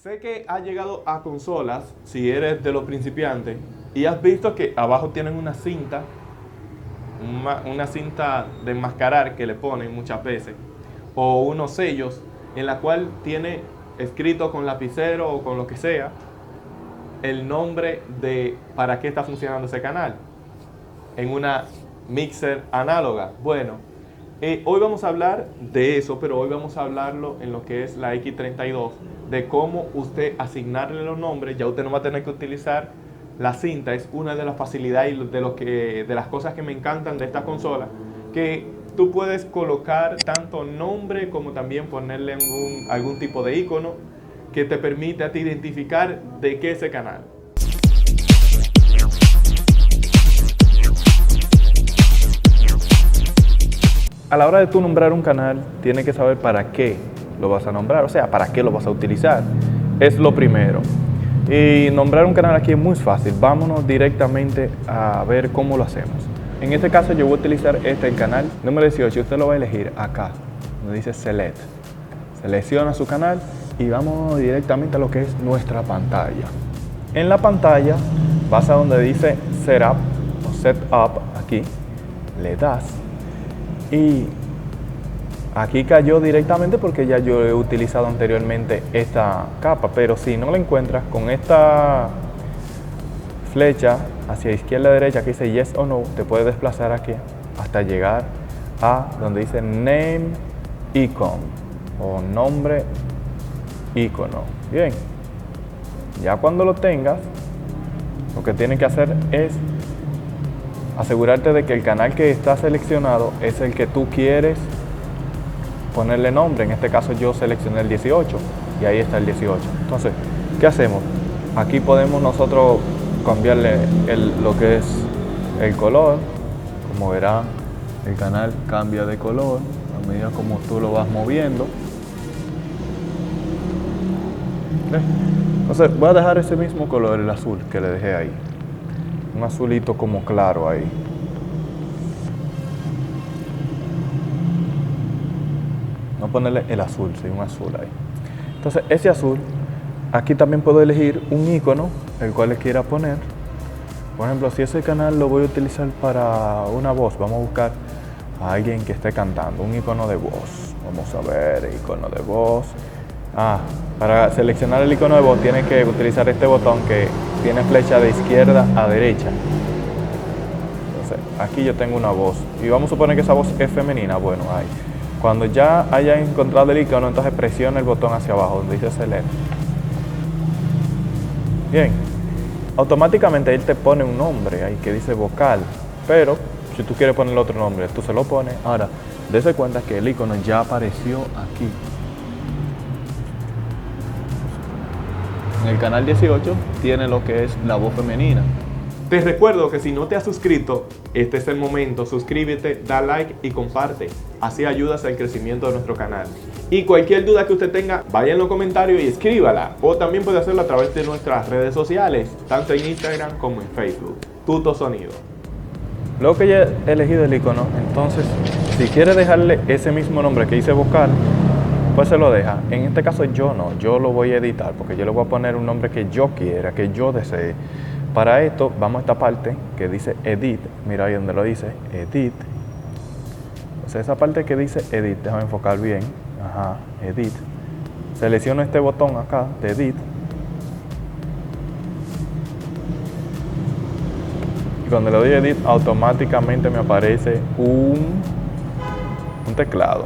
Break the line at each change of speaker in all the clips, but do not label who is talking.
Sé que has llegado a consolas, si eres de los principiantes, y has visto que abajo tienen una cinta de enmascarar que le ponen muchas veces, o unos sellos en la cual tiene escrito con lapicero o con lo que sea el nombre de para qué está funcionando ese canal en una mixer análoga. Bueno, hoy vamos a hablar de eso, pero hoy vamos a hablarlo en lo que es la X32, de cómo usted asignarle los nombres. Ya usted no va a tener que utilizar la cinta. Es una de las facilidades y de las cosas que me encantan de esta consola, que tú puedes colocar tanto nombre como también ponerle algún tipo de icono que te permite a ti identificar de qué es ese canal. A la hora de tú nombrar un canal, tienes que saber para qué lo vas a nombrar, o sea, para qué lo vas a utilizar. Es lo primero. Y nombrar un canal aquí es muy fácil. Vámonos directamente a ver cómo lo hacemos. En este caso yo voy a utilizar el canal número 18. Usted lo va a elegir acá, donde dice Select. Selecciona su canal y vamos directamente a lo que es nuestra pantalla. En la pantalla vas a donde dice Setup o Setup, aquí, le das. Y aquí cayó directamente porque ya yo he utilizado anteriormente esta capa, pero si no la encuentras, con esta flecha hacia izquierda derecha que dice Yes o No, te puedes desplazar aquí hasta llegar a donde dice Name Icon o nombre icono. Bien, ya cuando lo tengas, lo que tienes que hacer es asegurarte de que el canal que está seleccionado es el que tú quieres ponerle nombre. En este caso yo seleccioné el 18 y ahí está el 18. Entonces, ¿qué hacemos? Aquí podemos nosotros cambiarle lo que es el color. Como verán, el canal cambia de color a medida como tú lo vas moviendo. Entonces voy a dejar ese mismo color, el azul que le dejé ahí. Un azulito como claro ahí. No ponerle el azul, sí, un azul ahí. Entonces ese azul, aquí también puedo elegir un icono, el cual le quiera poner. Por ejemplo, si ese canal lo voy a utilizar para una voz, vamos a buscar a alguien que esté cantando, un icono de voz. Vamos a ver, icono de voz. Para seleccionar el icono de voz tienes que utilizar este botón que tiene flecha de izquierda a derecha. Entonces, aquí yo tengo una voz y vamos a suponer que esa voz es femenina. Bueno, ahí. Cuando ya haya encontrado el icono, entonces presiona el botón hacia abajo donde dice Select. Bien, automáticamente él te pone un nombre ahí que dice vocal, pero si tú quieres ponerle otro nombre, tú se lo pones. Ahora, dése cuenta que el icono ya apareció aquí. En el canal 18 tiene lo que es la voz femenina. Te recuerdo que si no te has suscrito, este es el momento. Suscríbete, da like y comparte. Así ayudas al crecimiento de nuestro canal. Y cualquier duda que usted tenga, vaya en los comentarios y escríbala. O también puede hacerlo a través de nuestras redes sociales, tanto en Instagram como en Facebook. Tuto Sonido. Luego que ya he elegido el icono, entonces si quiere dejarle ese mismo nombre que dice vocal, pues se lo deja. En este caso yo no, yo lo voy a editar porque yo le voy a poner un nombre que yo quiera, que yo desee. Para esto vamos a esta parte que dice Edit, mira ahí donde lo dice, Edit. Entonces esa parte que dice Edit, déjame enfocar bien, Edit. Selecciono este botón acá de Edit. Y cuando le doy Edit automáticamente me aparece un teclado.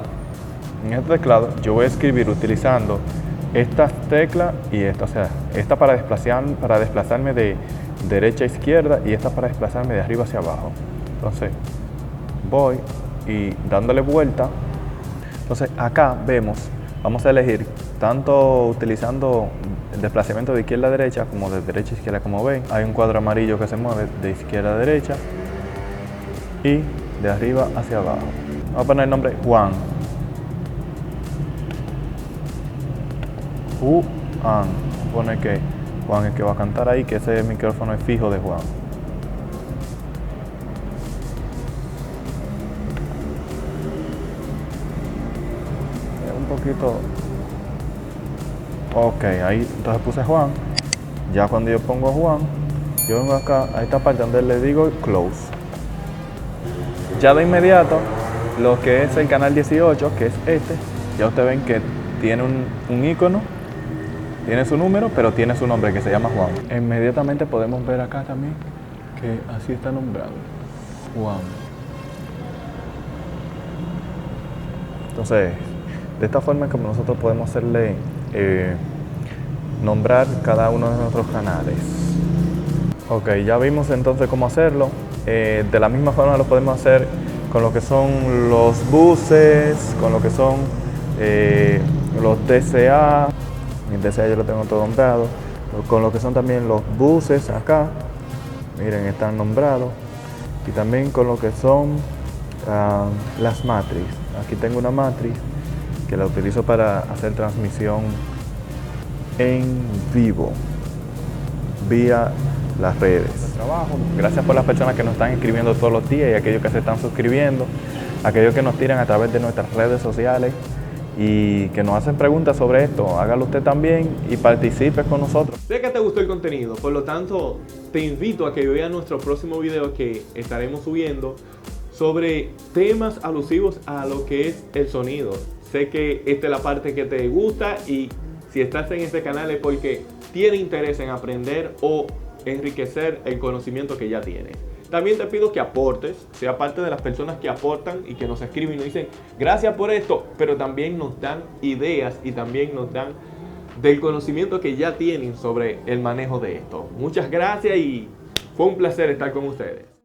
En este teclado yo voy a escribir utilizando estas teclas y esta, o sea, esta para desplazarme de derecha a izquierda y esta para desplazarme de arriba hacia abajo. Entonces voy y dándole vuelta. Entonces acá vemos, vamos a elegir tanto utilizando el desplazamiento de izquierda a derecha como de derecha a izquierda. Como ven, hay un cuadro amarillo que se mueve de izquierda a derecha y de arriba hacia abajo. Vamos a poner el nombre Juan. Pone que Juan es el que va a cantar ahí, que ese micrófono es fijo de Juan. Un poquito Ok, ahí entonces puse Juan. Ya cuando yo pongo Juan, yo vengo acá a esta parte donde le digo close. Ya de inmediato, lo que es el canal 18, que es este, ya ustedes ven que tiene un icono, tiene su número, pero tiene su nombre que se llama Juan. Inmediatamente podemos ver acá también que así está nombrado, Juan. Entonces, de esta forma es como nosotros podemos hacerle nombrar cada uno de nuestros canales. Ok, ya vimos entonces cómo hacerlo. De la misma forma lo podemos hacer con lo que son los buses, con lo que son los DCA. Mi DCA yo lo tengo todo nombrado. Con lo que son también los buses acá. Miren, están nombrados. Y también con lo que son las matriz. Aquí tengo una matriz que la utilizo para hacer transmisión en vivo vía las redes. Trabajo. Gracias por las personas que nos están escribiendo todos los días y aquellos que se están suscribiendo, aquellos que nos tiran a través de nuestras redes sociales y que nos hacen preguntas sobre esto. Hágalo usted también y participe con nosotros.
Sé que te gustó el contenido, por lo tanto te invito a que veas nuestro próximo video que estaremos subiendo sobre temas alusivos a lo que es el sonido. Sé que esta es la parte que te gusta y si estás en este canal es porque tienes interés en aprender o enriquecer el conocimiento que ya tienes. También te pido que aportes, sea parte de las personas que aportan y que nos escriben y nos dicen gracias por esto, pero también nos dan ideas y también nos dan del conocimiento que ya tienen sobre el manejo de esto. Muchas gracias y fue un placer estar con ustedes.